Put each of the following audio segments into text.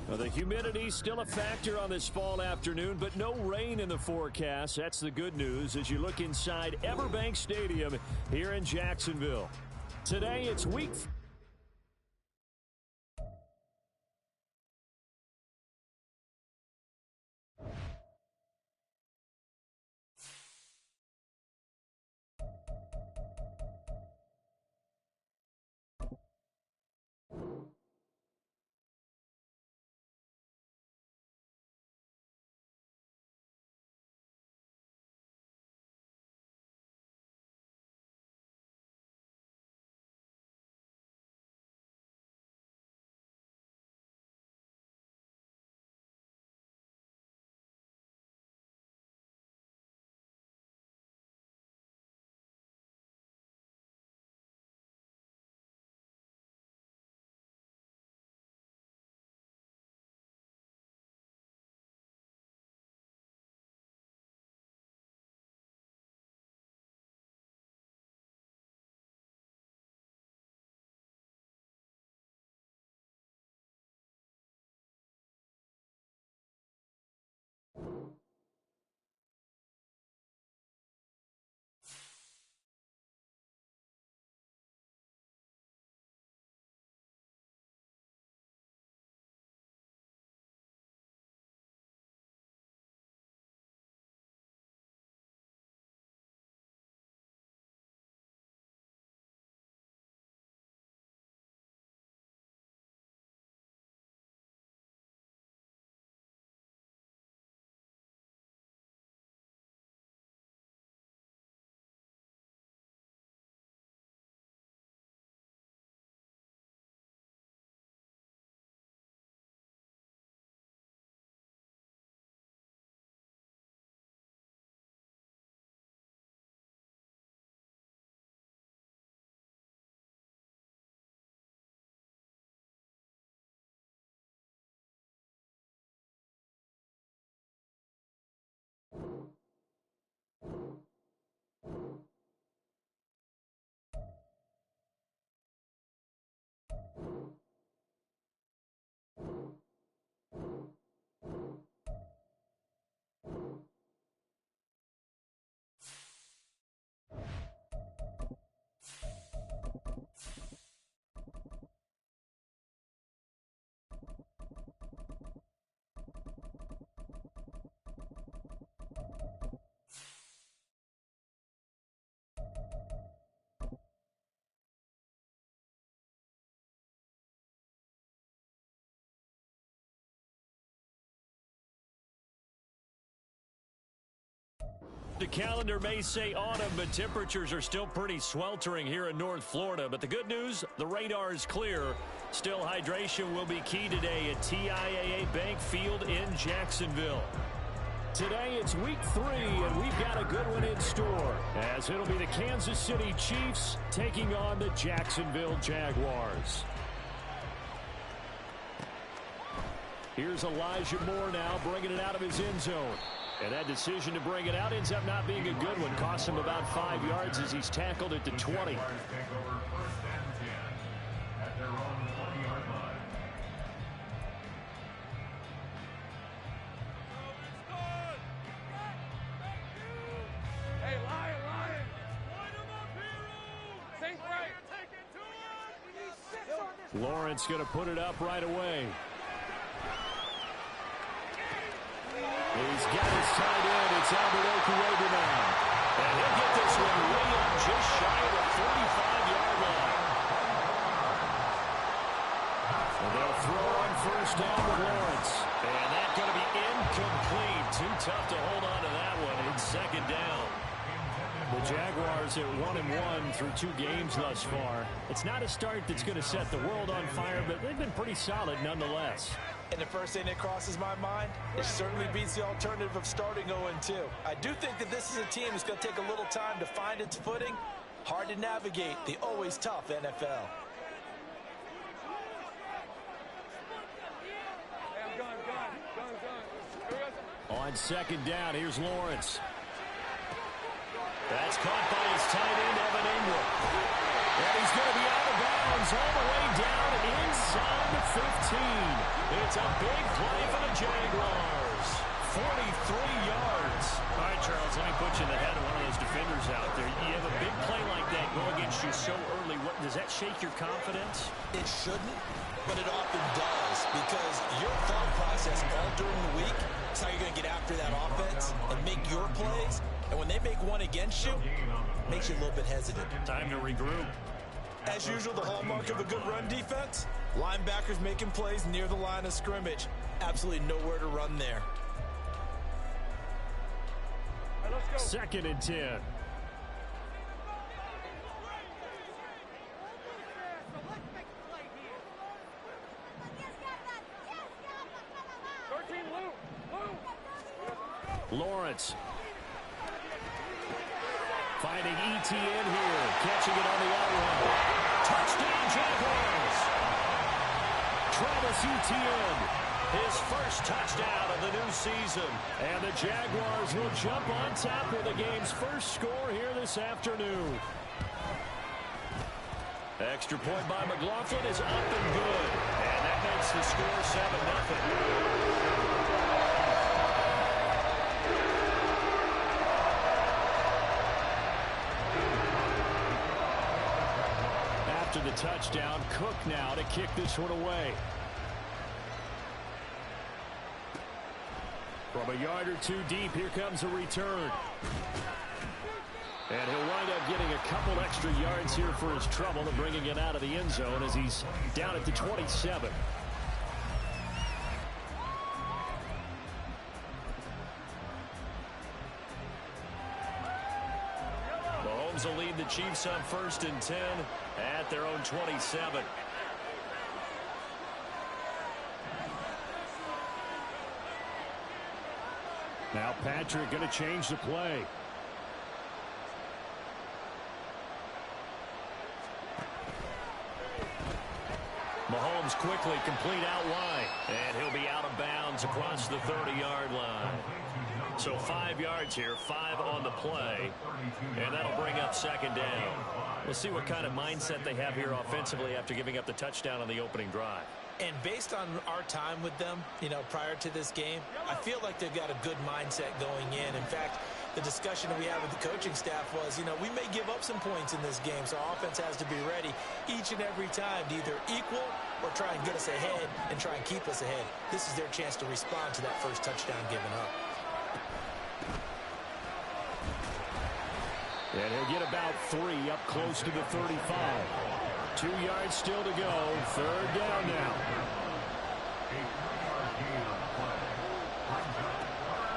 Well, the humidity still a factor on this fall afternoon, but no rain in the forecast. That's the good news as you look inside Everbank Stadium here in Jacksonville. Today, it's week. The calendar may say autumn, but temperatures are still pretty sweltering here in North Florida. But the good news, the radar is clear. Still, hydration will be key today at TIAA Bank Field in Jacksonville. Today, it's week 3, and we've got a good one in store, as it'll be the Kansas City Chiefs taking on the Jacksonville Jaguars. Here's Elijah Moore now, bringing it out of his end zone. And that decision to bring it out ends up not being a good one. Costs him about 5 yards as he's tackled at the 20. Lawrence going to put it up right away. He's got his tight end. It's Albert Okuwebe now. And he'll get this one way up just shy of the 45-yard line. And they'll throw on first down with Lawrence. And that's going to be incomplete. Too tough to hold on to that one. It's second down. The Jaguars at 1-1 through 2 games thus far. It's not a start that's going to set the world on fire, but they've been pretty solid nonetheless. And the first thing that crosses my mind, it certainly beats the alternative of starting 0-2. I do think that this is a team that's going to take a little time to find its footing. Hard to navigate the always tough NFL. On second down, here's Lawrence. That's caught by his tight end, Evan Ingram. And he's going to be out of bounds. Mahomes all the way down inside the 15. It's a big play for the Jaguars. 43 yards. All right, Charles, let me put you in the head of one of those defenders out there. You have a big play like that go against you so early. Does that shake your confidence? It shouldn't, but it often does, because your thought process all during the week is how you're going to get after that offense and make your plays. And when they make one against you, it makes you a little bit hesitant. Time to regroup. As usual, the hallmark of a good run defense, linebackers making plays near the line of scrimmage. Absolutely nowhere to run there. 2nd and 10. Lawrence finding ETN here, catching it on the outrun. Touchdown, Jaguars! Travis Etienne, his first touchdown of the new season. And the Jaguars will jump on top with the game's first score here this afternoon. Extra point by McLaughlin is up and good. And that makes the score 7-0. After the touchdown, Cook now to kick this one away. From a yard or two deep, here comes a return. And he'll wind up getting a couple extra yards here for his trouble and bringing it out of the end zone as he's down at the 27. Mahomes will lead the Chiefs on 1st and 10 at their own 27. Now Patrick going to change the play. Mahomes quickly complete out wide. And he'll be out of bounds across the 30-yard line. So 5 yards here, 5 on the play. And that'll bring up 2nd down. We'll see what kind of mindset they have here offensively after giving up the touchdown on the opening drive. And based on our time with them, prior to this game, I feel like they've got a good mindset going in. In fact, the discussion we had with the coaching staff was, we may give up some points in this game, so our offense has to be ready each and every time to either equal or try and get us ahead and try and keep us ahead. This is their chance to respond to that first touchdown given up. And he'll get about 3 up close to the 35. 2 yards still to go. 3rd down now.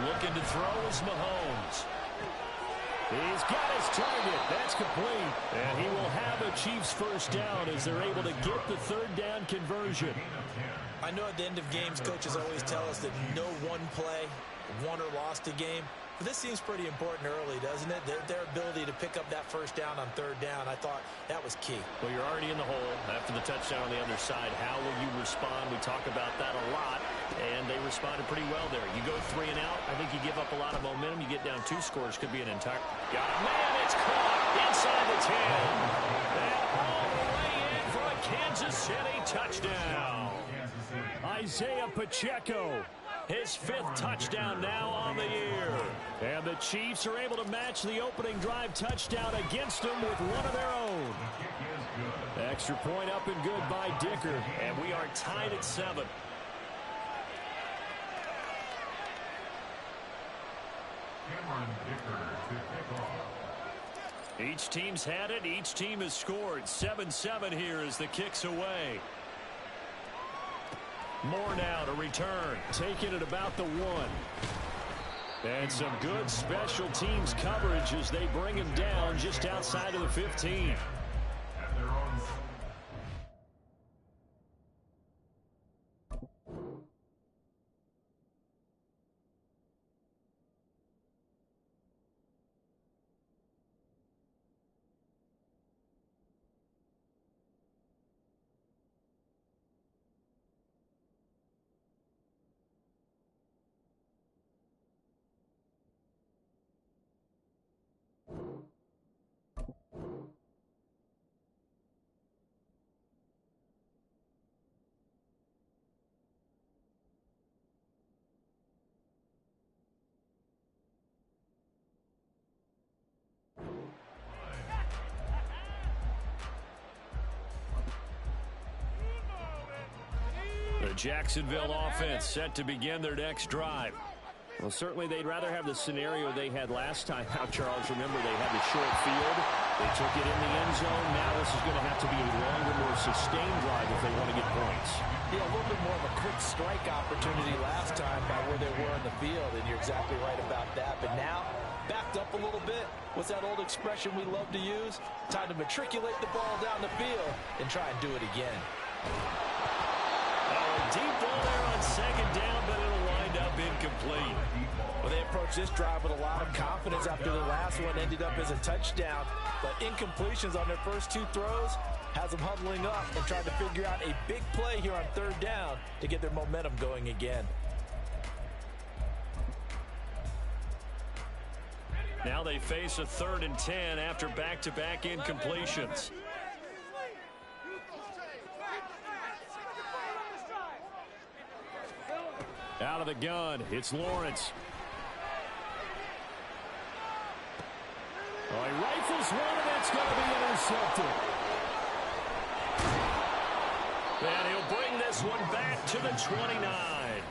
Looking to throw is Mahomes. He's got his target. That's complete. And he will have a Chiefs first down as they're able to get the 3rd down conversion. I know at the end of games, coaches always tell us that no one play won or lost a game. But this seems pretty important early, doesn't it? Their ability to pick up that first down on 3rd down, I thought that was key. Well, you're already in the hole after the touchdown on the other side. How will you respond? We talk about that a lot, and they responded pretty well there. You go 3 and out, I think you give up a lot of momentum. You get down 2 scores, could be an entire... Got it, man, it's caught inside the 10. And all the way in for a Kansas City touchdown. Isaiah Pacheco. His 5th touchdown now on the year. And the Chiefs are able to match the opening drive touchdown against them with one of their own. Extra point up and good by Dicker. And we are tied at 7. Each team's had it. Each team has scored. 7-7 here as the kick's away. Moore now to return. Taking it about the 1. And some good special teams coverage as they bring him down just outside of the 15. The Jacksonville offense set to begin their next drive. Well, certainly they'd rather have the scenario they had last time out, Charles. Remember, they had the short field. They took it in the end zone. Now this is going to have to be a longer, more sustained drive if they want to get points. Yeah, a little bit more of a quick strike opportunity last time by where they were in the field, and you're exactly right about that. But now, backed up a little bit. What's that old expression we love to use? Time to matriculate the ball down the field and try and do it again. Oh, deep ball there on second down, but it'll wind up incomplete. Well, they approached this drive with a lot of confidence after the last one ended up as a touchdown. But incompletions on their first two throws has them huddling up and trying to figure out a big play here on third down to get their momentum going again. Now they face a 3rd and 10 after back-to-back incompletions. Out of the gun, it's Lawrence. Oh, he rifles one, and it's going to be intercepted. And he'll bring this one back to the 29.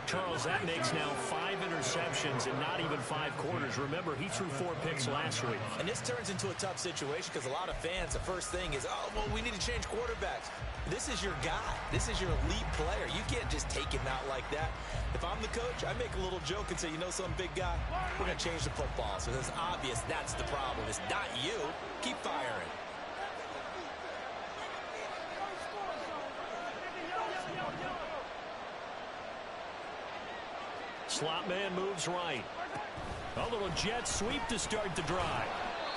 Charles, that makes now 5 interceptions in not even 5 quarters. Remember, he threw 4 picks last week. And this turns into a tough situation because a lot of fans, the first thing is, oh, well, we need to change quarterbacks. This is your guy. This is your elite player. You can't just take him out like that. If I'm the coach, I make a little joke and say, you know something, big guy? We're going to change the football. So it's obvious that's the problem. It's not you. Keep firing. Slot man moves right. A little jet sweep to start the drive.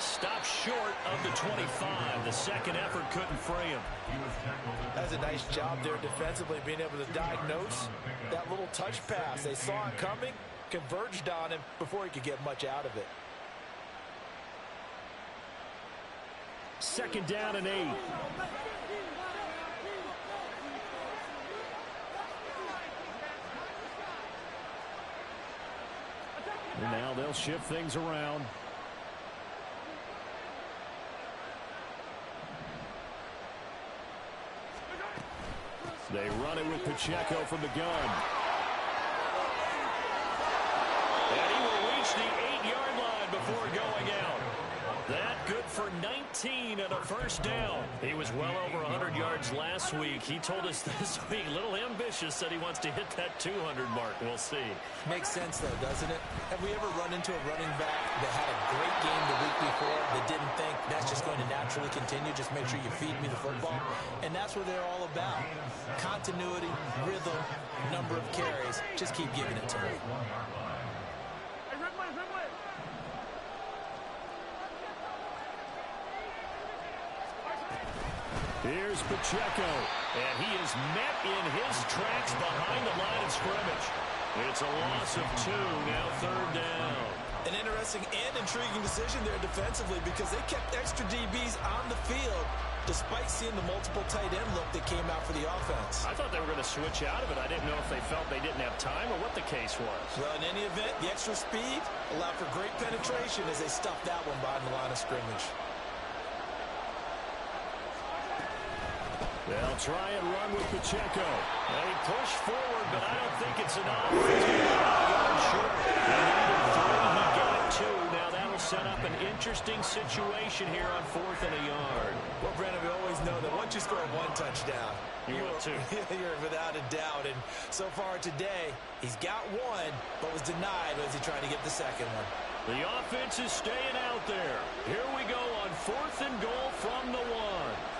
Stopped short of the 25. The second effort couldn't free him. That's a nice job there defensively, being able to diagnose that little touch pass. They saw it coming, converged on him before he could get much out of it. 2nd down and 8. And now they'll shift things around. They run it with Pacheco from the gun. And he will reach the 8-yard line before going out. That good for 19 and a first down. He was well over 100 yards last week. He told us this week, a little ambitious, said he wants to hit that 200 mark. We'll see. Makes sense, though, doesn't it? Have we ever run into a running back that had a great game the week before that didn't think that's just going to naturally continue? Just make sure you feed me the football. And that's what they're all about. Continuity, rhythm, number of carries. Just keep giving it to me. Here's Pacheco, and he is met in his tracks behind the line of scrimmage. It's a loss of 2, now 3rd down. An interesting and intriguing decision there defensively because they kept extra DBs on the field despite seeing the multiple tight end look that came out for the offense. I thought they were going to switch out of it. I didn't know if they felt they didn't have time or what the case was. Well, in any event, the extra speed allowed for great penetration as they stuffed that one behind the line of scrimmage. They'll try and run with Pacheco. They push forward, but I don't think it's enough. He's going to be 5 yards short. He needed 3. He got 2. Now that'll set up an interesting situation here on 4th and a yard. Well, Brandon, we always know that once you score 1 touchdown, you will 2. You're without a doubt. And so far today, he's got 1, but was denied as he tried to get the second one. The offense is staying out there. Here we go on 4th and goal from the 1.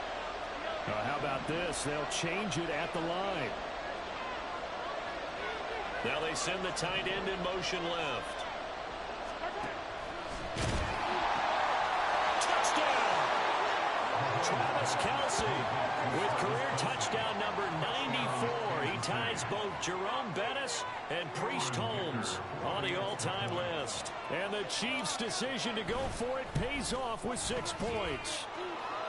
How about this? They'll change it at the line. Now they send the tight end in motion left. Touchdown! Travis Kelce with career touchdown number 94. He ties both Jerome Bettis and Priest Holmes on the all-time list. And the Chiefs' decision to go for it pays off with 6 points.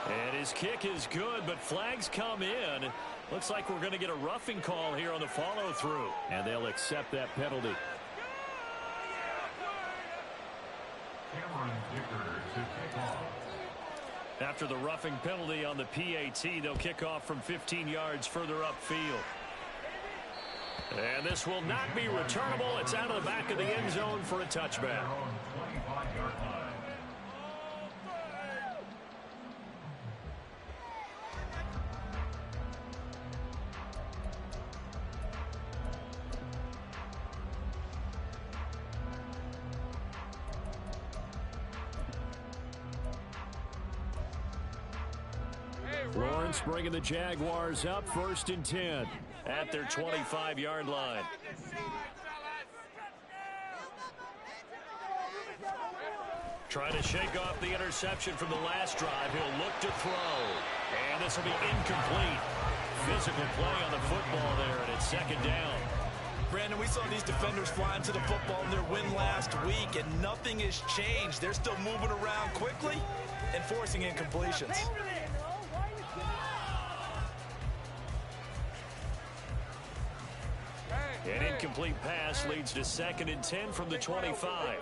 And his kick is good, but flags come in. Looks like we're going to get a roughing call here on the follow-through. And they'll accept that penalty. After the roughing penalty on the PAT, they'll kick off from 15 yards further upfield. And this will not be returnable. It's out of the back of the end zone for a touchback. Lawrence bringing the Jaguars up, 1st and 10 at their 25-yard line. Trying to shake off the interception from the last drive. He'll look to throw. And this will be incomplete. Physical play on the football there, and it's 2nd down. Brandon, we saw these defenders flying to the football in their win last week, and nothing has changed. They're still moving around quickly and forcing incompletions. An incomplete pass leads to 2nd and 10 from the 25.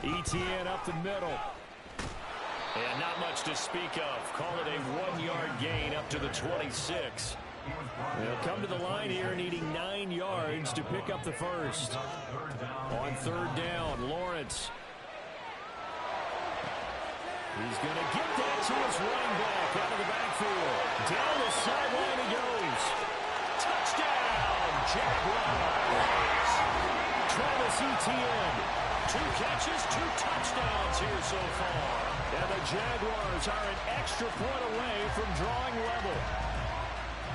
ETN up the middle. And not much to speak of. Call it a 1-yard gain up to the 26. They'll come to the line here needing 9 yards to pick up the first. On 3rd down, Lawrence. He's going to get that to his running back out of the backfield. Down the sideline he goes. Touchdown, Jaguars. Travis Etienne. 2 catches, 2 touchdowns here so far. And the Jaguars are an extra point away from drawing level.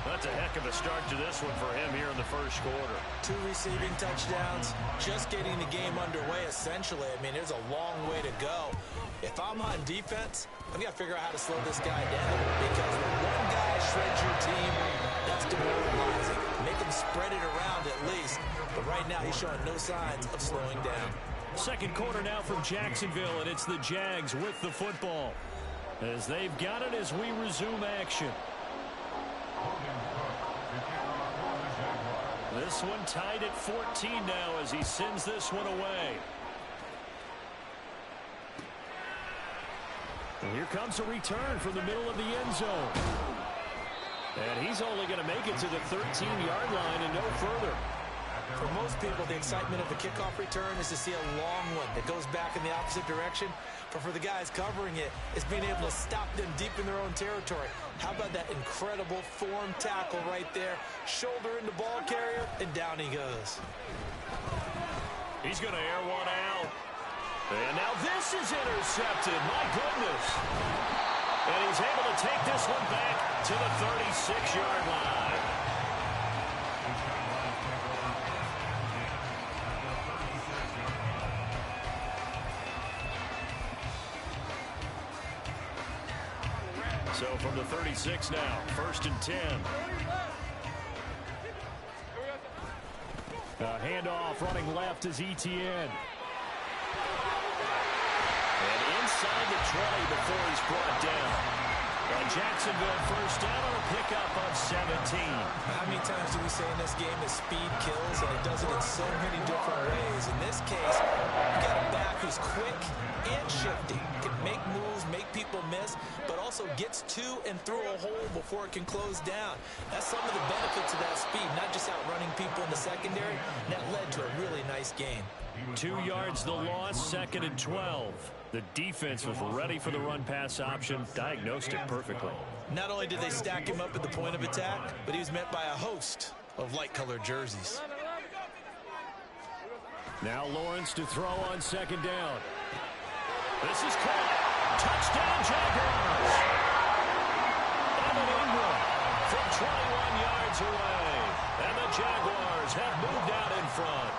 That's a heck of a start to this one for him here in the first quarter. 2 receiving touchdowns, just getting the game underway essentially. I mean, there's a long way to go. If I'm on defense, I've got to figure out how to slow this guy down, because when one guy shreds your team, that's demoralizing. Make him spread it around at least. But right now, he's showing no signs of slowing down. 2nd quarter now from Jacksonville, and it's the Jags with the football as they've got it as we resume action. This one tied at 14 now as he sends this one away. And here comes a return from the middle of the end zone. And he's only going to make it to the 13-yard line and no further. For most people, the excitement of a kickoff return is to see a long one that goes back in the opposite direction. But for the guys covering it, it's being able to stop them deep in their own territory. How about that incredible form tackle right there? Shoulder in the ball carrier, and down he goes. He's going to air one out. And now this is intercepted. My goodness. And he's able to take this one back to the 36-yard line. So from the 36 now, 1st and 10. Handoff running left is Etienne. And inside the 20 before he's brought down. And Jacksonville 1st down on a pickup of 17. How many times do we say in this game that speed kills, and it does it in so many different ways? In this case, you got a back who's quick and shifty, can make moves, make people miss, but also gets to and through a hole before it can close down. That's some of the benefits of that speed, not just outrunning people in the secondary. That led to a really nice gain. 2 yards the loss, 2nd and 12. The defense was ready for the run-pass option, diagnosed it perfectly. Not only did they stack him up at the point of attack, but he was met by a host of light-colored jerseys. Now Lawrence to throw on 2nd down. This is caught. Touchdown, Jaguars. Evan Ingram from 21 yards away. And the Jaguars have moved out in front.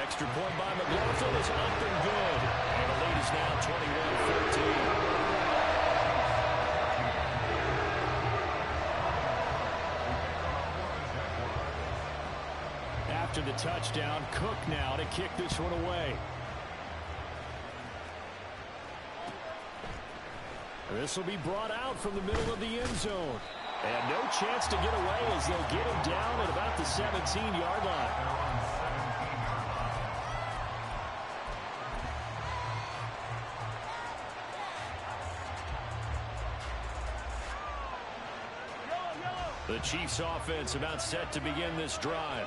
Extra point by McLaughlin is up and good. And the lead is now 21-14. After the touchdown, Cook now to kick this one away. This will be brought out from the middle of the end zone. And no chance to get away as they'll get him down at about the 17-yard line. The Chiefs offense about set to begin this drive.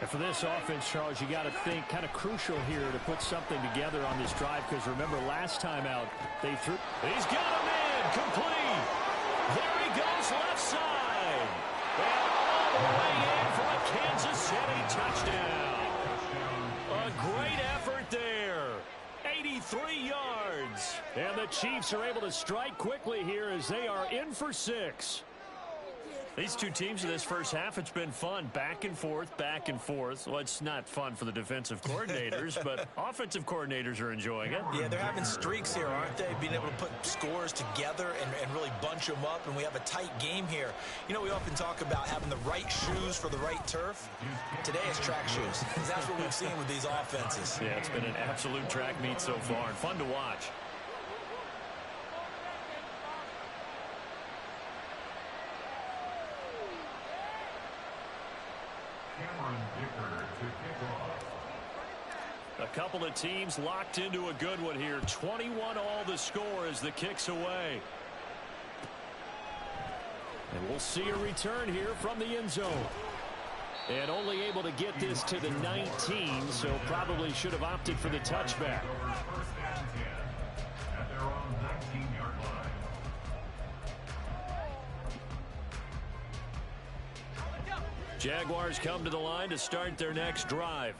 And for this offense, Charles, you got to think kind of crucial here to put something together on this drive, because remember last time out they threw. He's got him in, complete. There he goes, left side. And all the way in for a Kansas City touchdown. A great effort there. 83 yards. And the Chiefs are able to strike quickly here as they are in for 6. These two teams in this first half, it's been fun. Back and forth, back and forth. Well, it's not fun for the defensive coordinators, but offensive coordinators are enjoying it. Yeah, they're having streaks here, aren't they? Being able to put scores together and really bunch them up, and we have a tight game here. You know, we often talk about having the right shoes for the right turf. Today it's track shoes. That's what we've seen with these offenses. Yeah, it's been an absolute track meet so far, and fun to watch. A couple of teams locked into a good one here. 21 all the score as the kick's away. And we'll see a return here from the end zone. And only able to get this to the 19, so probably should have opted for the touchback. Jaguars come to the line to start their next drive.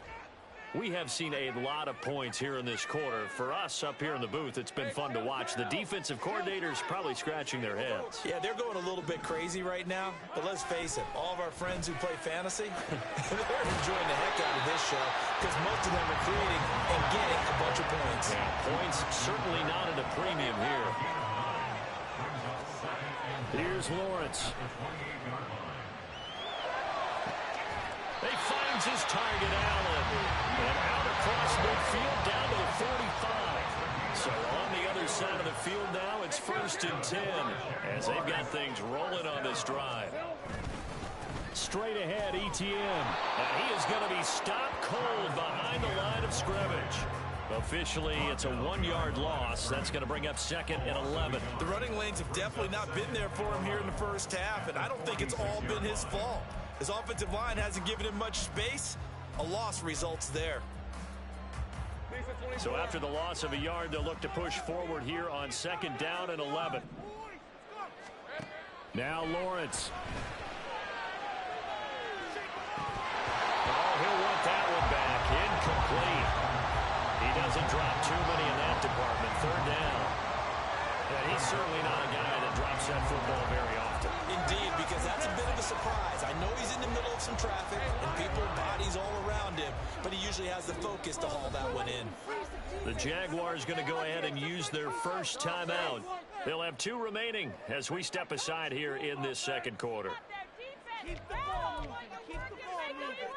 We have seen a lot of points here in this quarter. For us up here in the booth, it's been fun to watch. The defensive coordinators probably scratching their heads. Yeah, they're going a little bit crazy right now. But let's face it, all of our friends who play fantasy, they're enjoying the heck out of this show because most of them are creating and getting a bunch of points. Yeah, points certainly not at a premium here. Here's Lawrence. He finds his target, Allen. And out across midfield down to the 45. So on the other side of the field now, it's 1st and 10 as they've got things rolling on this drive. Straight ahead, ETN. And he is going to be stopped cold behind the line of scrimmage. Officially, it's a 1-yard loss. That's going to bring up 2nd and 11. The running lanes have definitely not been there for him here in the first half, and I don't think it's all been his fault. His offensive line hasn't given him much space. A loss results there. So after the loss of a yard, they'll look to push forward here on 2nd down and 11. Now Lawrence. Oh, he'll want that one back. Incomplete. He doesn't drop too many in that department. 3rd down. Yeah, he's certainly not a guy that drops that football very often. Indeed, because that's a bit of a surprise. I know he's in the middle of some traffic and people, bodies all around him, but he usually has the focus to haul that one in. The Jaguars going to go ahead and use their first timeout. They'll have 2 remaining as we step aside here in this 2nd quarter. Keep the ball moving. Keep the ball moving.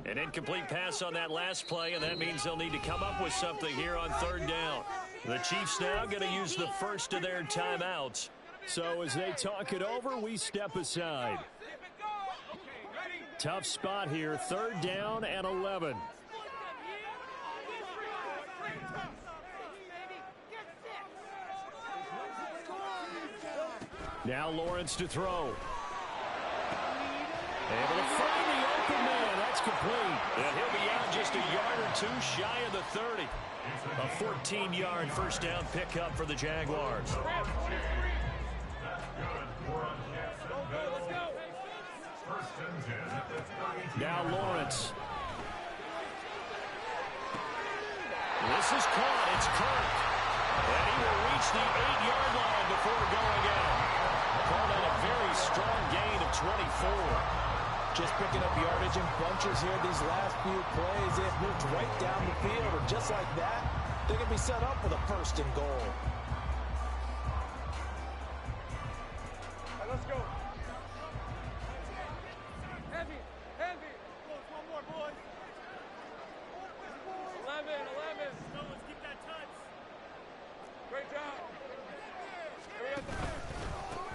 An incomplete pass on that last play, and that means they'll need to come up with something here on 3rd down. The Chiefs now going to use the first of their timeouts. So as they talk it over, we step aside. Tough spot here, 3rd down and 11. Now Lawrence to throw. Able to find the open man. That's complete. And he'll be out just a yard or 2 shy of the 30. A 14-yard first down pickup for the Jaguars. Now Lawrence. This is caught. It's Kirk. And he will reach the 8-yard line before going out. Called on a very strong gain of 24. Just picking up yardage in bunches here these last few plays. They've moved right down the field, and just like that, they're going to be set up for the 1st and goal. All right, let's go. Heavy, heavy. One more, boys. 11. No, let's keep that touch. Great job.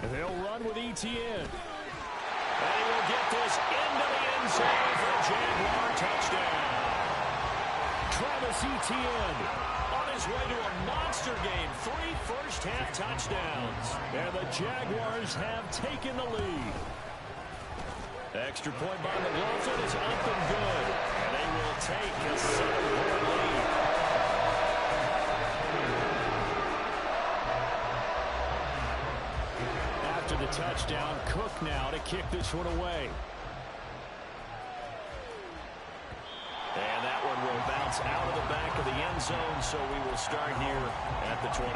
And they'll run with ETN. And he will get this into the end zone for a Jaguar touchdown. Travis Etienne on a his way to a monster game. 3 first-half touchdowns. And the Jaguars have taken the lead. Extra point by McLaughlin is up and good. And they will take a 7-point lead. After the touchdown, Cook now to kick this one away. And that one will bounce out of the back of the end zone, so we will start here at the 25.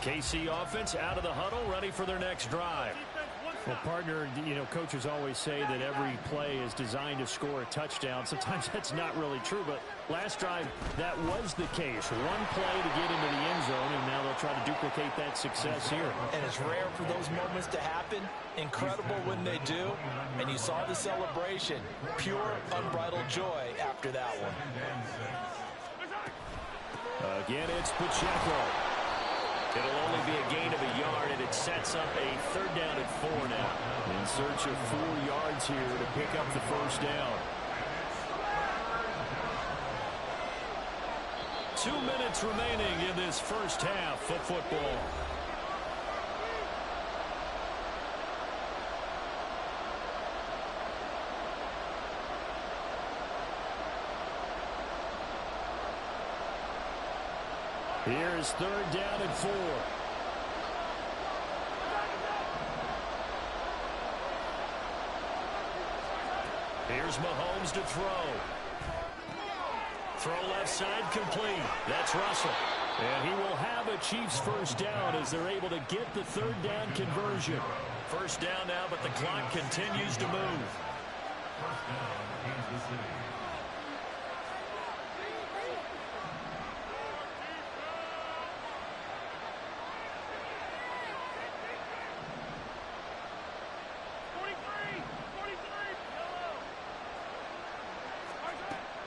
KC offense out of the huddle, ready for their next drive. Well, partner, you know, coaches always say that every play is designed to score a touchdown. Sometimes that's not really true, but last drive, that was the case. One play to get into the end zone, and now they'll try to duplicate that success here. And it's rare for those moments to happen. Incredible when they do. And you saw the celebration. Pure, unbridled joy after that one. Again, it's Pacheco. It'll only be a gain of a yard, and it sets up a 3rd down and 4 now. In search of 4 yards here to pick up the first down. 2 minutes remaining in this first half of football. Here's 3rd down and 4. Here's Mahomes to throw. Throw left side complete. That's Russell. And he will have a Chiefs first down as they're able to get the 3rd down conversion. First down now, but the clock continues to move.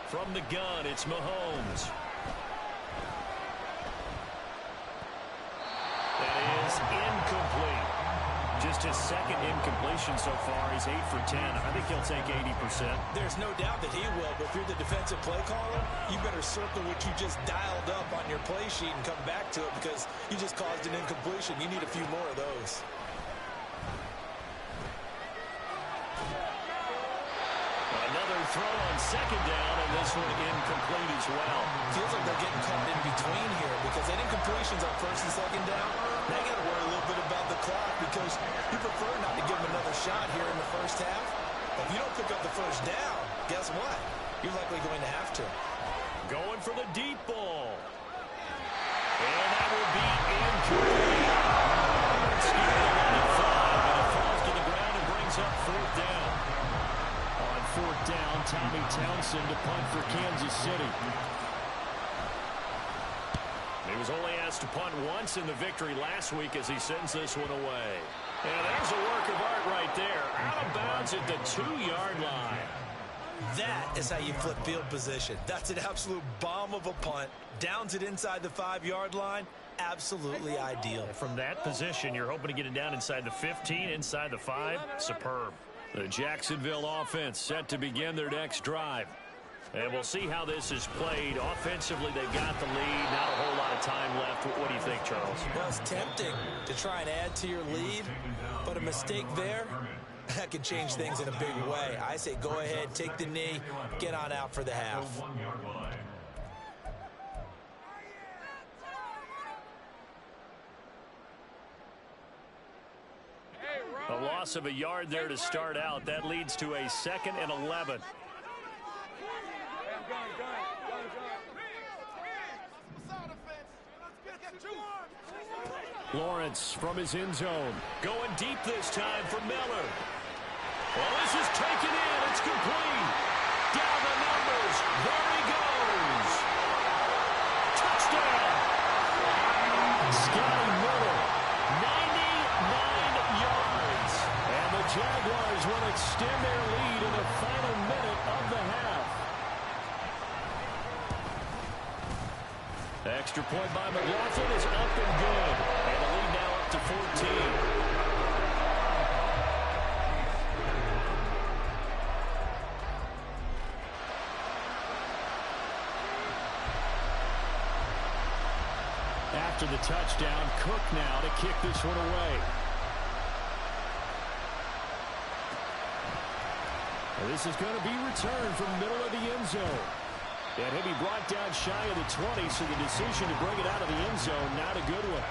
From the gun, it's Mahomes. That is incomplete. Just his 2nd incompletion so far. He's 8 for 10. I think he'll take 80%. There's no doubt that he will, but if you're the defensive play caller, you better circle what you just dialed up on your play sheet and come back to it because you just caused an incompletion. You need a few more of those. Throw on 2nd down, and this one incomplete as well. Feels like they're getting caught in between here because any incompletions on 1st and 2nd down, they got to worry a little bit about the clock because you prefer not to give them another shot here in the first half. If you don't pick up the first down, guess what? You're likely going to have to. Going for the deep ball. And that will be incomplete. Scared at 5, and it falls to the ground and brings up 4th down. 4th down, Tommy Townsend to punt for Kansas City. He was only asked to punt once in the victory last week as he sends this one away. And there's a work of art right there. Out of bounds at the 2-yard line. That is how you flip field position. That's an absolute bomb of a punt. Downs it inside the 5-yard line. Absolutely ideal. From that position, you're hoping to get it down inside the 15, inside the 5. Superb. The Jacksonville offense set to begin their next drive. And we'll see how this is played. Offensively, they've got the lead. Not a whole lot of time left. What do you think, Charles? Well, it's tempting to try and add to your lead, but a mistake there, that could change things in a big way. I say go ahead, take the knee, get on out for the half. A loss of a yard there to start out. That leads to a 2nd and 11. Lawrence from his end zone. Going deep this time for Miller. Well, this is taken in. It's complete. Down the numbers. There he goes. Touchdown. Scotty Miller. 99 yards. And the Jaguars will extend their lead in the final minute of the half. Extra point by McLaughlin is up and good. And the lead now up to 14. After the touchdown, Cook now to kick this one away. And this is going to be returned from the middle of the end zone. And he'll be brought down shy of the 20, so the decision to bring it out of the end zone, not a good one.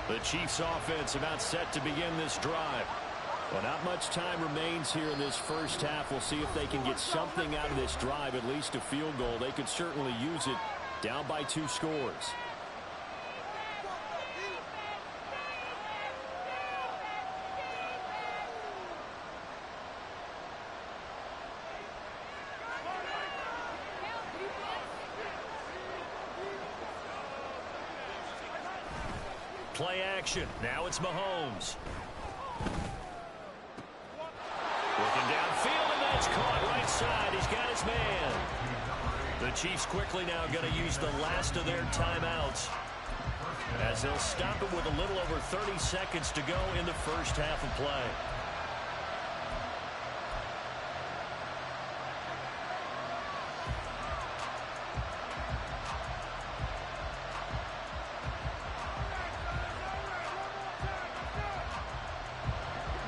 The Chiefs offense about set to begin this drive. Well, not much time remains here in this first half. We'll see if they can get something out of this drive, at least a field goal. They could certainly use it down by 2 scores. Play action. Now it's Mahomes. Looking downfield, and that's caught right side. He's got his man. The Chiefs quickly now going to use the last of their timeouts, as they'll stop it with a little over 30 seconds to go in the first half of play.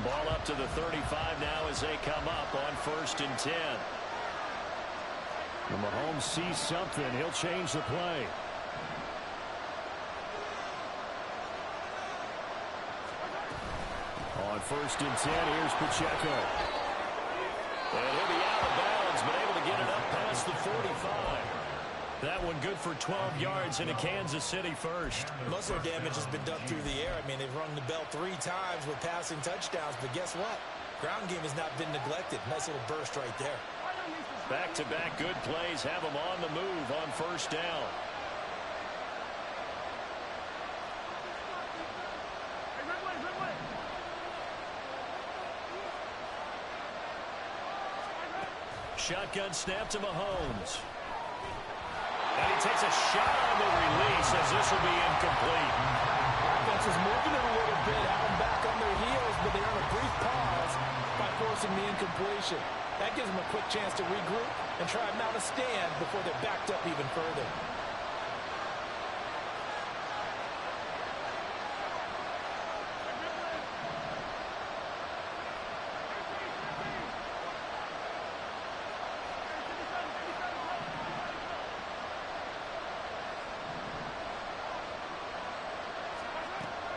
Ball up to the 35 now as they come up on 1st and 10. When Mahomes sees something, he'll change the play. On 1st and 10, here's Pacheco. And he'll be out of bounds, but able to get it up past the 45. That one good for 12 yards into Kansas City first. Most of their damage has been done through the air. I mean, they've rung the bell 3 times with passing touchdowns, but guess what? Ground game has not been neglected. Nice little burst right there. Back-to-back good plays have them on the move on 1st down. Shotgun snap to Mahomes. And he takes a shot on the release as this will be incomplete. Offense is moving it a little bit, have them back on their heels, but they're on a brief pause by forcing the incompletion. That gives them a quick chance to regroup and try and mount a stand before they're backed up even further.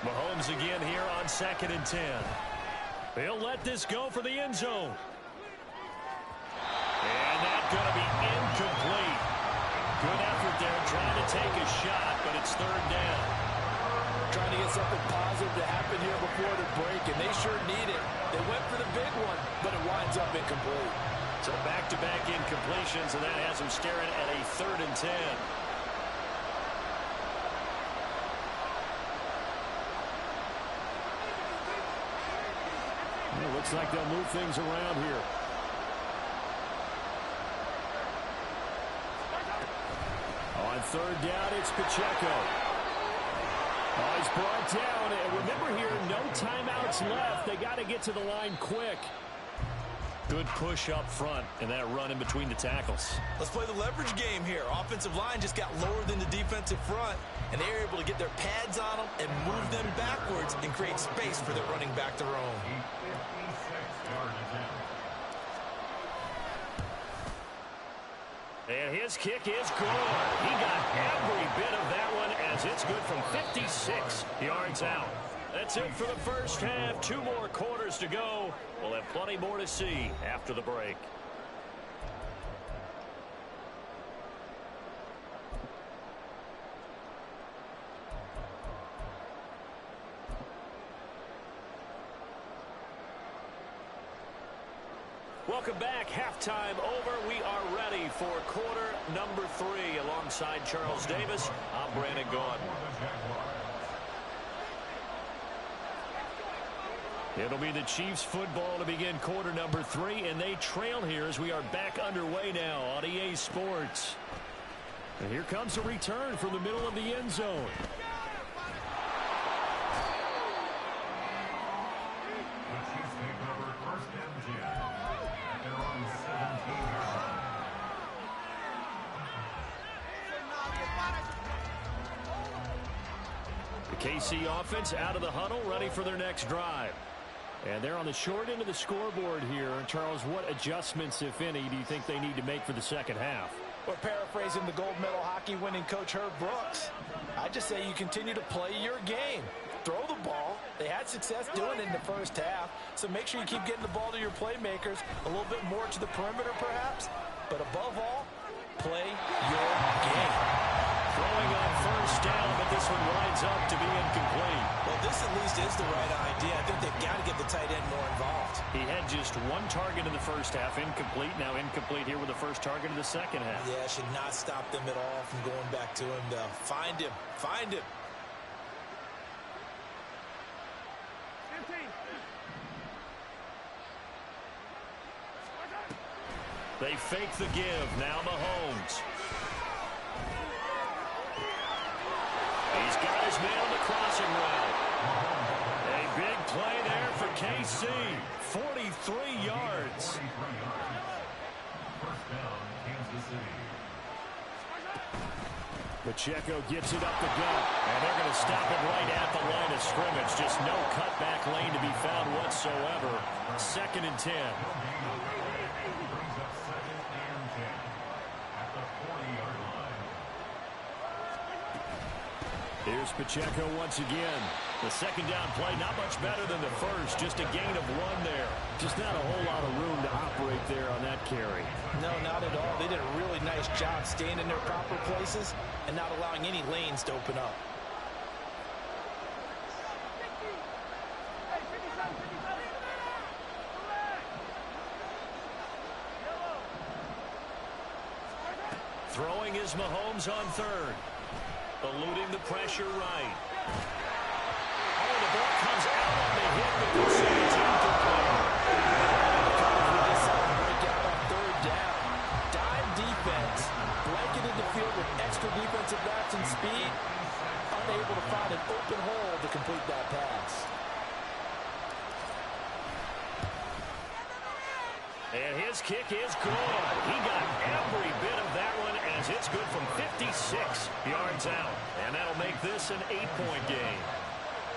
Mahomes again here on 2nd and 10. He'll let this go for the end zone. And that's going to be incomplete. Good effort there trying to take a shot, but it's 3rd down. Trying to get something positive to happen here before the break, and they sure need it. They went for the big one, but it winds up incomplete. So back-to-back incompletions, and that has them staring at a 3rd and 10. It looks like they'll move things around here. On 3rd down, it's Pacheco. Oh, he's brought down. And remember here, no timeouts left. They got to get to the line quick. Good push up front, and that run in between the tackles. Let's play the leverage game here. Offensive line just got lower than the defensive front, and they were able to get their pads on them and move them backwards and create space for their running back to roam. And his kick is good. He got every bit of that one as it's good from 56 yards out. That's it for the first half. 2 more quarters to go. We'll have plenty more to see after the break. Welcome back. Halftime over. We are ready for quarter number 3. Alongside Charles Davis, I'm Brandon Gaudin. It'll be the Chiefs football to begin quarter number 3, and they trail here as we are back underway now on EA Sports. And here comes a return from the middle of the end zone. The KC offense out of the huddle, ready for their next drive. And they're on the short end of the scoreboard here. Charles, what adjustments, if any, do you think they need to make for the second half? We're paraphrasing the gold medal hockey winning coach Herb Brooks. I just say you continue to play your game. Throw the ball. They had success doing it in the first half, so make sure you keep getting the ball to your playmakers, a little bit more to the perimeter perhaps, but above all, play your game. Throwing on first down, but this one winds up to be incomplete. Well, this at least is the right idea. I think they've got to get the tight end more involved. He had just one target in the first half, incomplete. Now incomplete here with the first target in the second half. Yeah, should not stop them at all from going back to him, though. Find him. Find him. They fake the give. Now Mahomes. He's got his man on the crossing route. A big play there for KC. 43 yards. Pacheco gets it up the gut. And they're going to stop it right at the line of scrimmage. Just no cutback lane to be found whatsoever. 2nd and 10. Here's Pacheco once again. The second down play, not much better than the first. Just a gain of 1 there. Just not a whole lot of room to operate there on that carry. No, not at all. They did a really nice job staying in their proper places and not allowing any lanes to open up. Throwing is Mahomes on 3rd. Eluding the pressure right. Oh, the ball comes out on the hit, but they say it's incomplete. We just saw them break out on 3rd down. Dime defense, blanketed the field with extra defensive backs and speed, unable to find an open hole to complete that pass. And his kick is good. He got every bit of that one as it's good from 56 yards out. And that'll make this an 8-point game.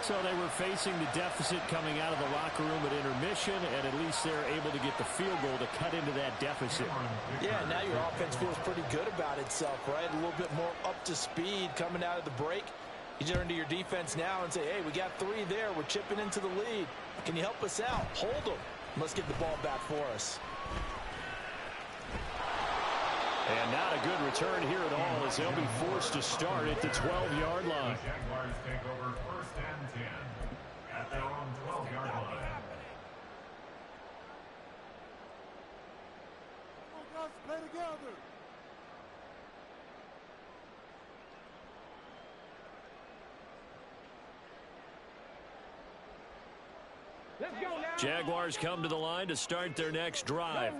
So they were facing the deficit coming out of the locker room at intermission, and at least they're able to get the field goal to cut into that deficit. Yeah, now your offense feels pretty good about itself, right? A little bit more up to speed coming out of the break. You turn to your defense now and say, hey, we got 3 there. We're chipping into the lead. Can you help us out? Hold them. Let's get the ball back for us. And not a good return here at all as they'll be forced to start at the 12-yard line. The Jaguars take over 1st and 10 at their own 12-yard line. Come on, guys, play together. Let's go now. Jaguars come to the line to start their next drive.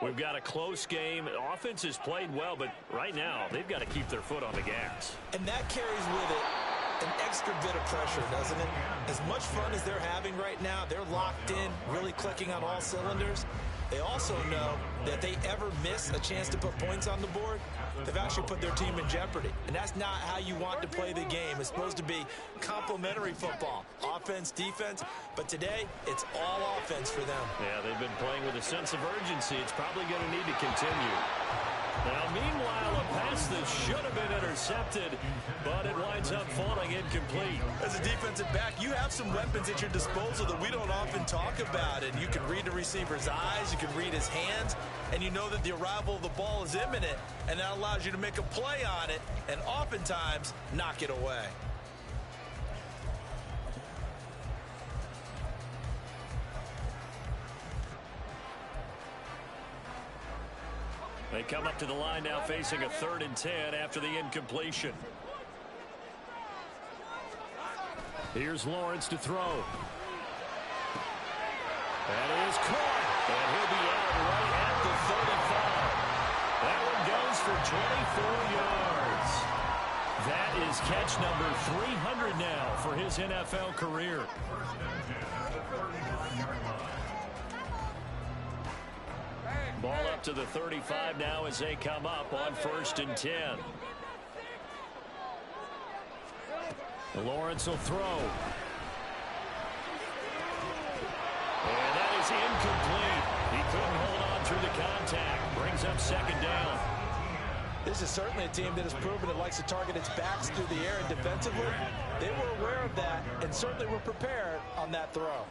We've got a close game. Offense has played well, but right now they've got to keep their foot on the gas. And that carries with it an extra bit of pressure, doesn't it? As much fun as they're having right now, they're locked in, really clicking on all cylinders. They also know that if they ever miss a chance to put points on the board, they've actually put their team in jeopardy. And that's not how you want to play the game. It's supposed to be complementary football, offense, defense. But today, it's all offense for them. Yeah, they've been playing with a sense of urgency. It's probably going to need to continue. Now, meanwhile, a pass that should have been intercepted, but it winds up falling incomplete. As a defensive back, you have some weapons at your disposal that we don't often talk about. And you can read the receiver's eyes, you can read his hands, and you know that the arrival of the ball is imminent, and that allows you to make a play on it and oftentimes knock it away. They come up to the line now facing a 3rd and 10 after the incompletion. Here's Lawrence to throw. That is caught. And he'll be out right at the 35. That one goes for 24 yards. That is catch number 300 now for his NFL career. Ball up to the 35 now as they come up on 1st and 10. Lawrence will throw. And that is incomplete. He couldn't hold on through the contact. Brings up 2nd down. This is certainly a team that has proven it likes to target its backs through the air, and defensively, they were aware of that and certainly were prepared on that throw.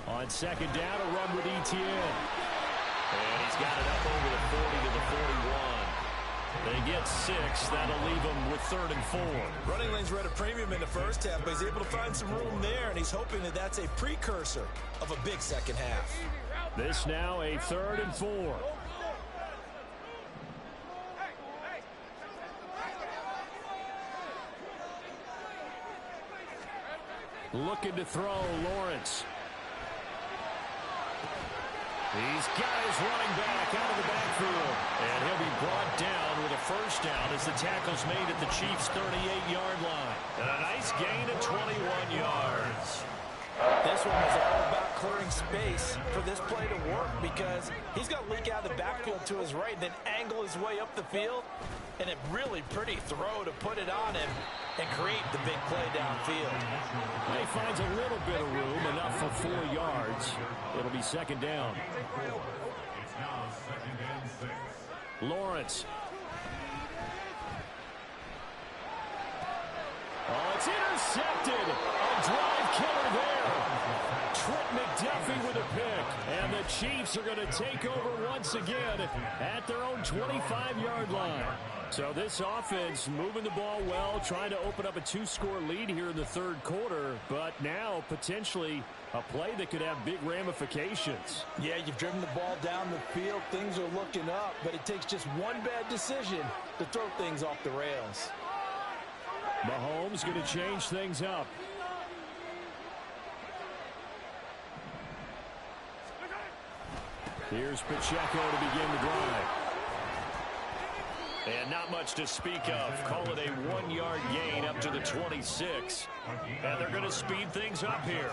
On 2nd down, a run with Etienne. And he's got it up over the 40 to the 41. They get 6. That'll leave him with 3rd and 4. Running lanes were at a premium in the first half, but he's able to find some room there, and he's hoping that that's a precursor of a big second half. This now a 3rd and 4. Looking to throw, Lawrence. He's got his running back out of the backfield. And he'll be brought down with a 1st down as the tackle's made at the Chiefs' 38-yard line. And a nice gain of 21 yards. This one was all about clearing space for this play to work, because he's got to leak out of the backfield to his right, then angle his way up the field. And a really pretty throw to put it on him and create the big play downfield. He finds a little bit of room, enough for 4 yards. It'll be 2nd down. It's now 2nd and 6. Lawrence. Oh, it's intercepted. A drive killer there. Trent McDuffie with a pick. And the Chiefs are going to take over once again at their own 25-yard line. So this offense moving the ball well, trying to open up a 2-score lead here in the 3rd quarter, but now potentially a play that could have big ramifications. Yeah, you've driven the ball down the field. Things are looking up, but it takes just one bad decision to throw things off the rails. Mahomes going to change things up. Here's Pacheco to begin the drive. And not much to speak of. Call it a 1-yard gain up to the 26. And they're going to speed things up here.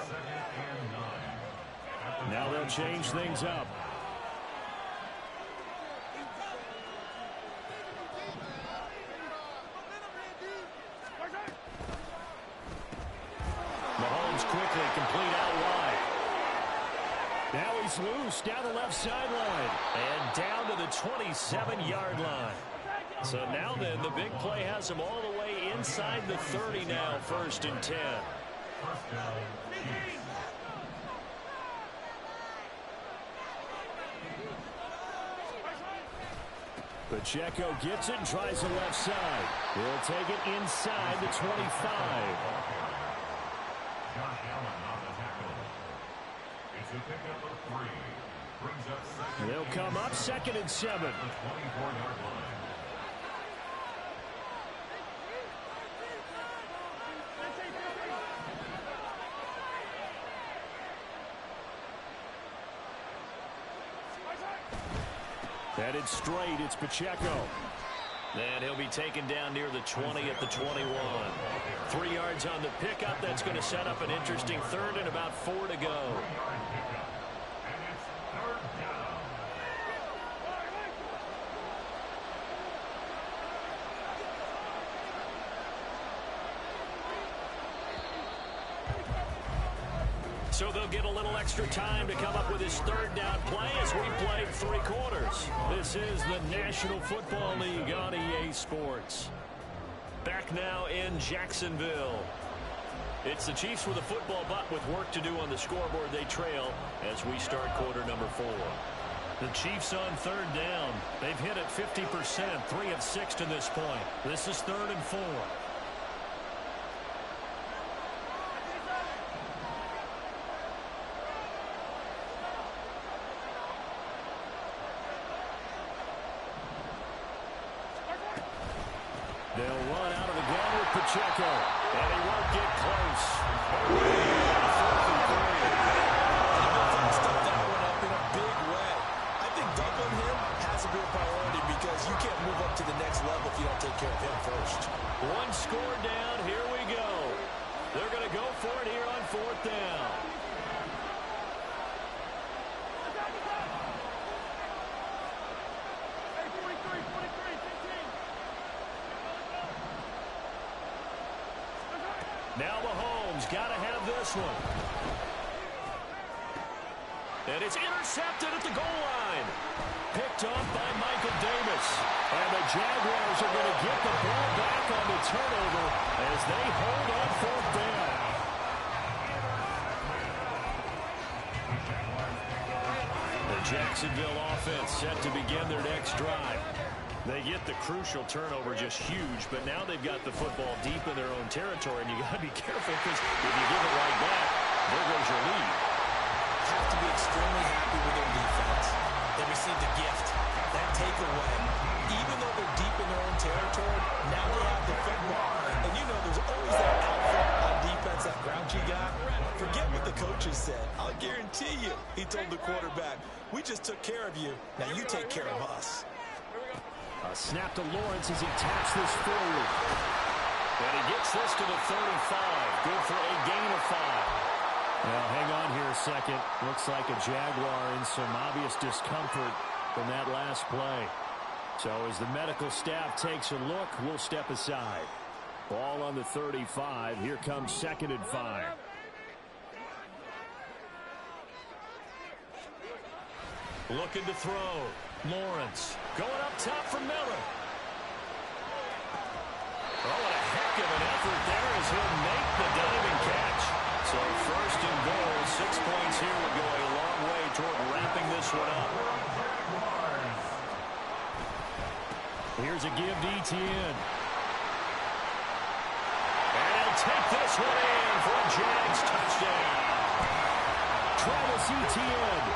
Now they'll change things up. Mahomes quickly complete out wide. Now he's loose down the left sideline. And down to the 27-yard line. So now then, the big play has him all the way inside the 30 now, 1st and 10. Pacheco gets it and tries the left side. He'll take it inside the 25. Josh Allen on the tackle. It's a pickup of 3. Brings up 2nd. They'll come up 2nd and 7. The 24-yard line. Headed straight, it's Pacheco. And he'll be taken down near the 20 at the 21. 3 yards on the pickup. That's going to set up an interesting 3rd and about 4 to go. So they'll get a little extra time to come up with his 3rd down play as we played 3 quarters. This is the National Football League on EA Sports. Back now in Jacksonville. It's the Chiefs with a football, but with work to do on the scoreboard. They trail as we start quarter number 4. The Chiefs on 3rd down. They've hit it 50%, 3 of 6 to this point. This is 3rd and 4. They'll run out of the gun with Pacheco, and he won't get close. Stuff that one up in a big way. I think doubling him has to be a priority because you can't move up to the next level if you don't take care of him first. One score down. Here we go. They're going to go for it here on 4th down. Now Mahomes got to have this one. And it's intercepted at the goal line. Picked off by Michael Davis. And the Jaguars are going to get the ball back on the turnover as they hold on 4th down. The Jacksonville offense set to begin their next drive. They get the crucial turnover, just huge, but now they've got the football deep in their own territory, and you got to be careful because if you give it right back, there goes your lead. Have to be extremely happy with their defense. They received a gift. That takeaway, even though they're deep in their own territory, now they have the football. And you know there's always that alpha on defense, that grouchy guy. Forget what the coaches said. I'll guarantee you, he told the quarterback, we just took care of you. Now you take care of us. A snap to Lawrence as he taps this forward. And he gets this to the 35. Good for a gain of 5. Well, hang on here a second. Looks like a Jaguar in some obvious discomfort from that last play. So as the medical staff takes a look, we'll step aside. Ball on the 35. Here comes 2nd and 5. Looking to throw. Lawrence going up top for Miller. Oh, what a heck of an effort there as he'll make the diving catch. So 1st and goal, 6 points here would go a long way toward wrapping this one up. Here's a give to Etienne. And he'll take this one in for a Jags touchdown. Travis Etienne,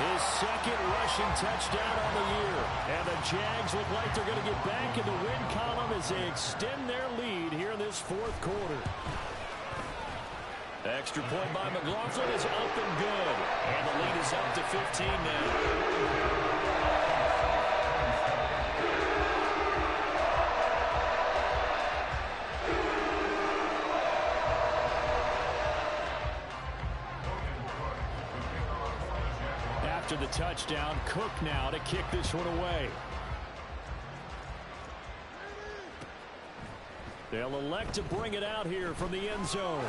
his 2nd rushing touchdown on the year. And the Jags look like they're going to get back in the win column as they extend their lead here in this 4th quarter. Extra point by McLaughlin is up and good. And the lead is up to 15 now. After the touchdown, Cook now to kick this one away. They'll elect to bring it out here from the end zone.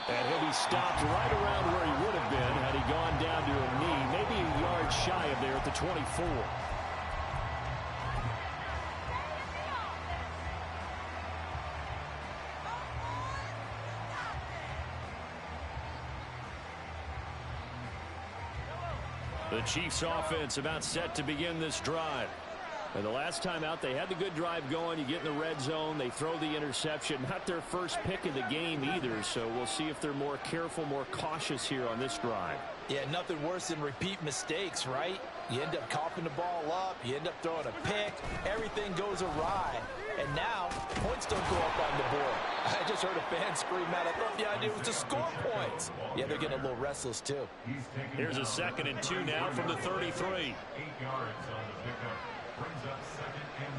And he'll be stopped right around where he would have been had he gone down to a knee, maybe a yard shy of there at the 24. The Chiefs offense about set to begin this drive. And the last time out, they had the good drive going. You get in the red zone, they throw the interception. Not their first pick of the game either, so we'll see if they're more careful, more cautious here on this drive. Yeah, nothing worse than repeat mistakes, right? You end up coughing the ball up, you end up throwing a pick, everything goes awry. And now, points don't go up on the board. I just heard a fan scream out, I thought the idea was to score points. Yeah, they're getting a little restless, too. Here's a 2nd and 2 now from the 33. 8 yards on the pickup. Brings up 2nd and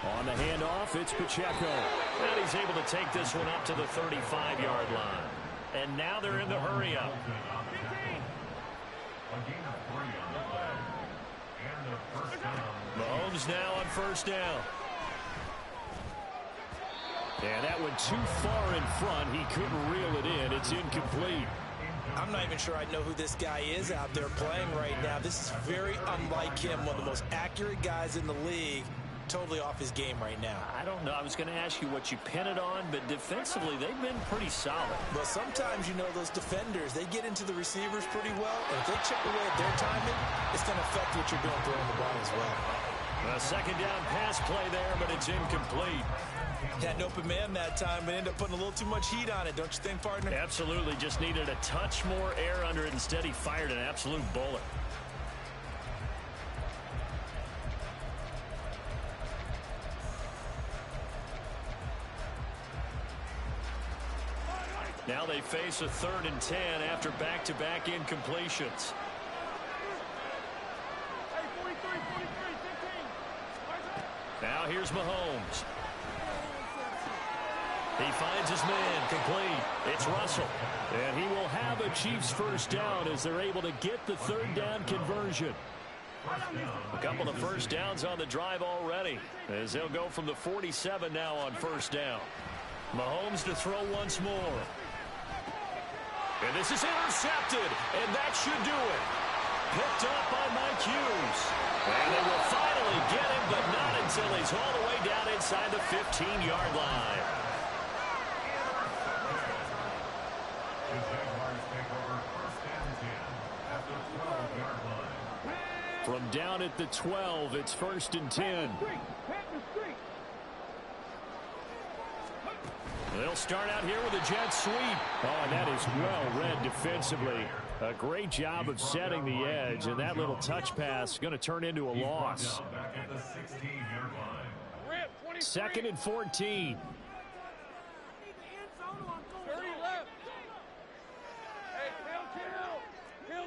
2. On the handoff, it's Pacheco. And he's able to take this one up to the 35-yard line. And now they're in the hurry-up. Mahomes now on 1st down. And that went too far in front. He couldn't reel it in. It's incomplete. I'm not even sure I know who this guy is out there playing right now. This is very unlike him, one of the most accurate guys in the league. Totally off his game right now. I don't know. I was going to ask you what you pin it on, but defensively, they've been pretty solid. Well, sometimes, you know, those defenders, they get into the receivers pretty well. And if they chip away at their timing, it's going to affect what you're doing throwing the ball as well. A 2nd down pass play there, but it's incomplete. Had an open man that time, but ended up putting a little too much heat on it, don't you think, partner? Absolutely. Just needed a touch more air under it. Instead, he fired an absolute bullet. Now they face a 3rd and 10 after back-to-back incompletions. Hey, 43, 15. Now here's Mahomes. He finds his man, complete. It's Russell. And he will have a Chiefs first down as they're able to get the 3rd down conversion. A couple of first downs on the drive already as they'll go from the 47 now on first down. Mahomes to throw once more. And this is intercepted, and that should do it. Picked up by Mike Hughes. And they will finally get him, but not until he's all the way down inside the 15-yard line. The Jaguars take over 1st and 10 at the 12-yard line. From down at the 12, it's 1st and 10. They'll start out here with a jet sweep. Oh, and that is well read defensively. A great job of setting the edge, and that little touch pass is going to turn into a loss. Back at the 16-yard line. 2nd and 14. 30 left. Hey, kill.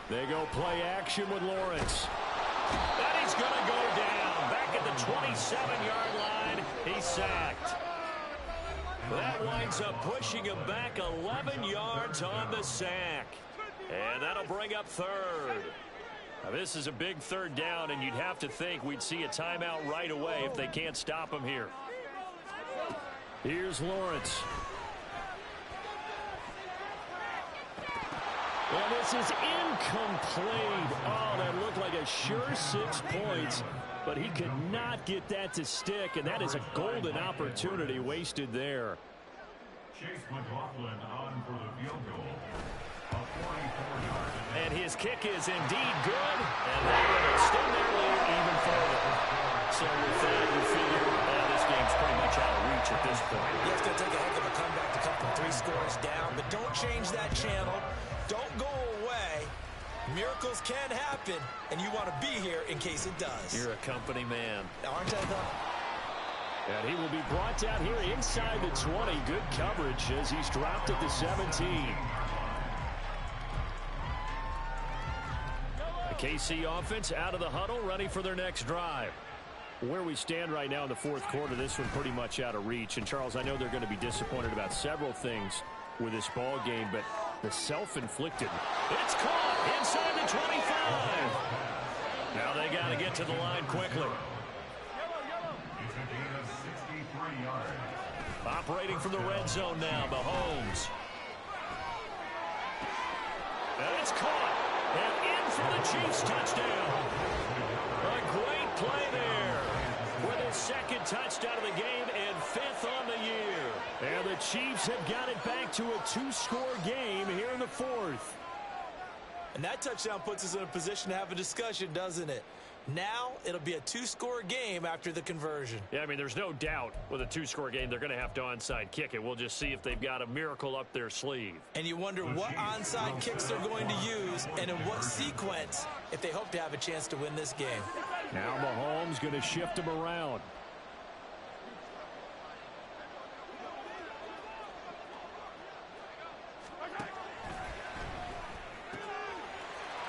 They go play action with Lawrence. And he's going to go down. Back at the 27-yard line, he's sacked. That winds up pushing him back 11 yards on the sack. And that'll bring up 3rd. Now, this is a big 3rd down, and you'd have to think we'd see a timeout right away if they can't stop him here. Here's Lawrence. And this is incomplete. Oh, that looked like a sure 6 points, but he could not get that to stick, and that is a golden opportunity wasted there. Chase McLaughlin on for the field goal. A 44-yard. And his kick is indeed good, and that will extend their lead even further. So with that, we figure this game's pretty much out of reach at this point. Yeah, it's going to take a heck of a comeback to come from 3 scores down, but don't change that channel. Don't go away. Miracles can happen, and you want to be here in case it does. You're a company man. Aren't I, though? And he will be brought down here inside the 20. Good coverage as he's dropped at the 17. The KC offense out of the huddle, ready for their next drive. Where we stand right now in the 4th quarter, this one pretty much out of reach. And, Charles, I know they're going to be disappointed about several things with this ball game, but the self-inflicted. It's caught inside the 25. Now they got to get to the line quickly. It's a gain of 63 yards. Operating from the red zone now, Mahomes. And it's caught. And in for the Chiefs touchdown. A great play there. With his 2nd touchdown of the game and 5th on the year. And the Chiefs have got it back to a 2-score game here in the 4th. And that touchdown puts us in a position to have a discussion, doesn't it? Now it'll be a 2-score game after the conversion. Yeah, I mean, there's no doubt with a 2-score game they're going to have to onside kick it. We'll just see if they've got a miracle up their sleeve. And you wonder what onside kicks they're going to use and in what sequence if they hope to have a chance to win this game. Now Mahomes going to shift him around.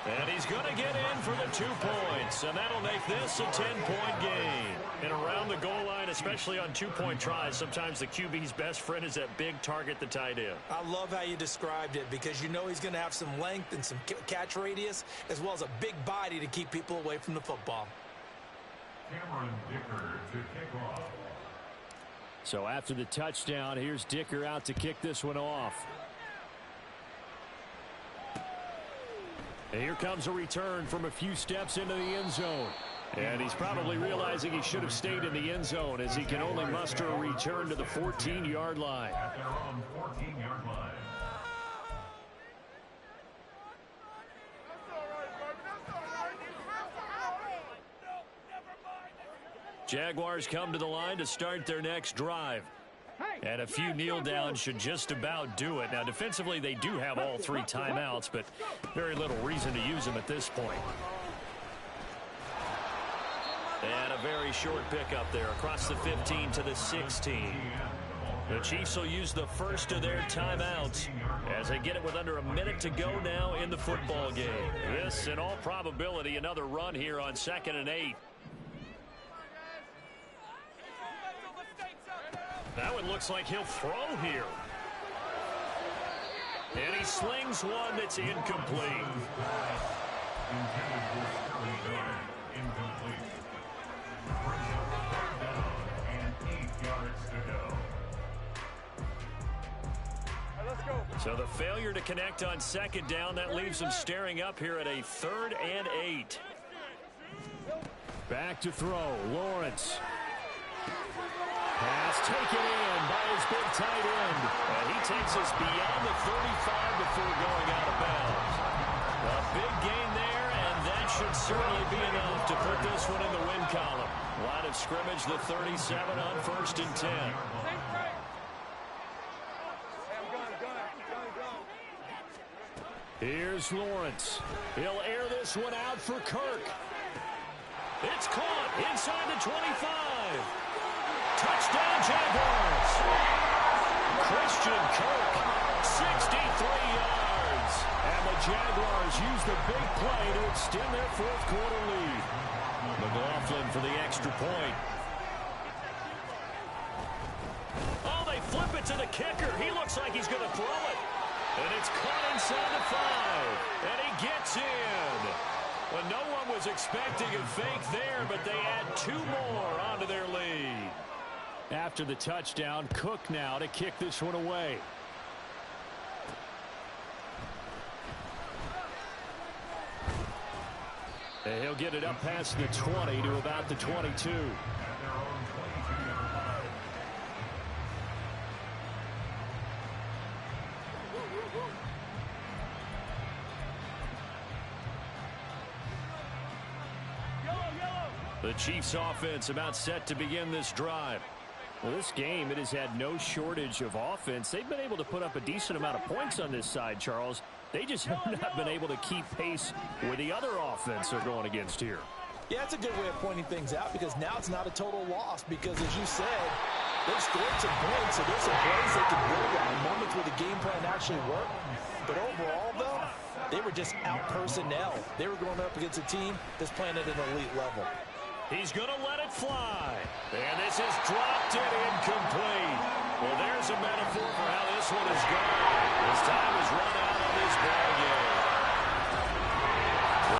And he's going to get in for the 2 points, and that'll make this a 10-point game. And around the goal line, especially on 2-point tries, sometimes the QB's best friend is that big target, the tight end. I love how you described it because you know he's going to have some length and some catch radius as well as a big body to keep people away from the football. Cameron Dicker to kick off. So after the touchdown, here's Dicker out to kick this one off. And here comes a return from a few steps into the end zone. And he's probably realizing he should have stayed in the end zone as he can only muster a return to the 14-yard line. At their own 14-yard line. Jaguars come to the line to start their next drive. And a few kneel downs should just about do it. Now, defensively, they do have all 3 timeouts, but very little reason to use them at this point. And a very short pickup there across the 15 to the 16. The Chiefs will use the first of their timeouts as they get it with under a minute to go now in the football game. This, in all probability, another run here on 2nd and 8. Now it looks like he'll throw here. And he slings one that's incomplete. So the failure to connect on 2nd down, that leaves them staring up here at a 3rd and 8. Back to throw, Lawrence. Pass taken in by his big tight end. And he takes us beyond the 35 before going out of bounds. A big gain there, and that should certainly be enough to put this one in the win column. Line of scrimmage, the 37 on 1st and 10. Here's Lawrence. He'll air this one out for Kirk. It's caught inside the 25. Touchdown, Jaguars. Christian Kirk, 63 yards. And the Jaguars use the big play to extend their 4th quarter lead. McLaughlin for the extra point. Oh, they flip it to the kicker. He looks like he's going to throw it. And it's caught inside the 5. And he gets in. Well, no one was expecting a fake there, but they add 2 more onto their lead. After the touchdown, Cook now to kick this one away. And he'll get it up past the 20 to about the 22. The Chiefs offense about set to begin this drive. Well, this game, it has had no shortage of offense. They've been able to put up a decent amount of points on this side, Charles. They just have not been able to keep pace with the other offense they're going against here. Yeah, that's a good way of pointing things out because now it's not a total loss because, as you said, they've scored some points, so there's some plays they can build on, moments where the game plan actually worked. But overall, though, they were just out-personnel. They were going up against a team that's playing at an elite level. He's going to let it fly. And this is dropped and incomplete. Well, there's a metaphor for how this one is gone. His time is run out on this ball game.